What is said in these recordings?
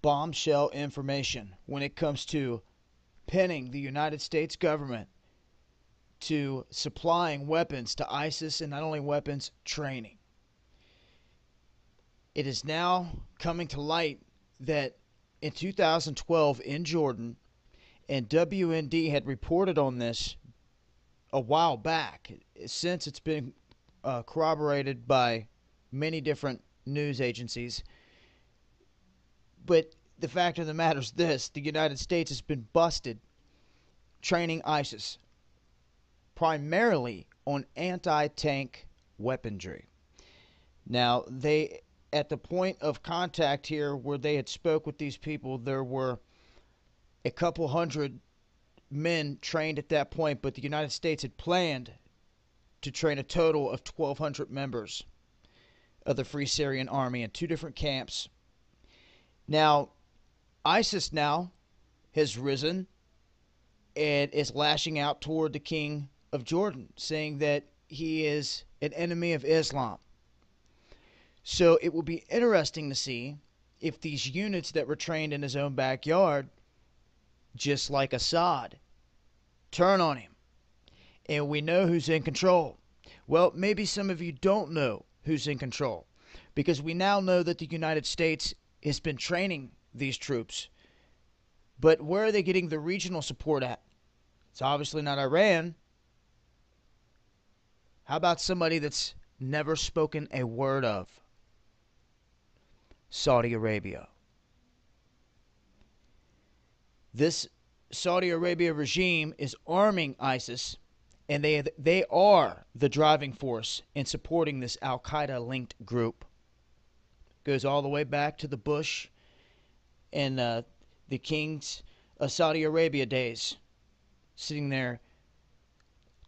bombshell information when it comes to pinning the United States government to supplying weapons to ISIS, and not only weapons, training. It is now coming to light that in 2012 in Jordan, and WND had reported on this a while back, since it's been corroborated by many different news agencies. But the fact of the matter is this: the United States has been busted training ISIS primarily on anti-tank weaponry. Now, they, at the point of contact here where they had spoke with these people, there were a couple hundred men trained at that point, but the United States had planned to train a total of 1,200 members of the Free Syrian Army in two different camps. Now, ISIS now has risen and is lashing out toward the king of Jordan, saying that he is an enemy of Islam. So it will be interesting to see if these units that were trained in his own backyard, just like Assad, turn on him. And we know who's in control. Well, maybe some of you don't know who's in control, because we now know that the United States has been training these troops. But where are they getting the regional support at? It's obviously not Iran. How about somebody that's never spoken a word of? Saudi Arabia. This Saudi Arabia regime is arming ISIS, and they are the driving force in supporting this Al-Qaeda-linked group. Goes all the way back to the Bush and the kings of Saudi Arabia days, sitting there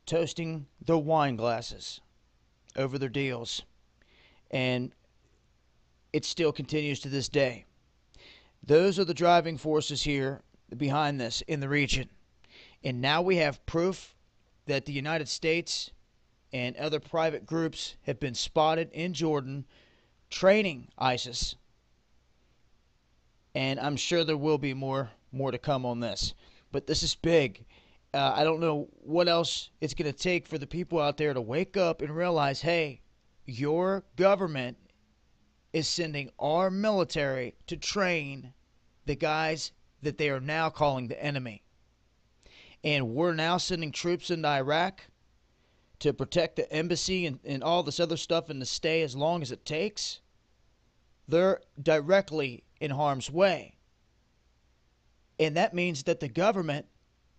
toasting their wine glasses over their deals. And it still continues to this day. Those are the driving forces here behind this in the region. And now we have proof that the United States and other private groups have been spotted in Jordan training ISIS. And I'm sure there will be more to come on this. But this is big. I don't know what else it's going to take for the people out there to wake up and realize, hey, your government is sending our military to train the guys that they are now calling the enemy. And we're now sending troops into Iraq to protect the embassy and all this other stuff and to stay as long as it takes. They're directly in harm's way. And that means that the government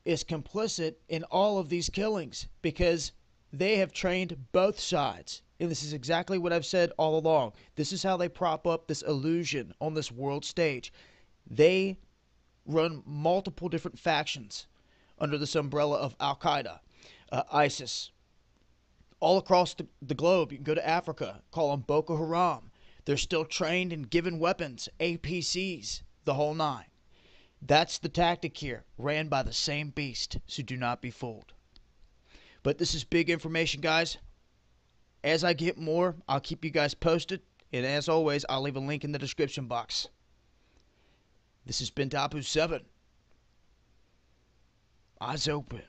is complicit in all of these killings because they have trained both sides. And this is exactly what I've said all along. This is how they prop up this illusion on this world stage. They run multiple different factions under this umbrella of Al-Qaeda, ISIS. All across the globe, you can go to Africa, call them Boko Haram. They're still trained and given weapons, APCs, the whole nine. That's the tactic here, ran by the same beast, so do not be fooled. But this is big information, guys. As I get more, I'll keep you guys posted. And as always, I'll leave a link in the description box. This has been Dapu7. Eyes open.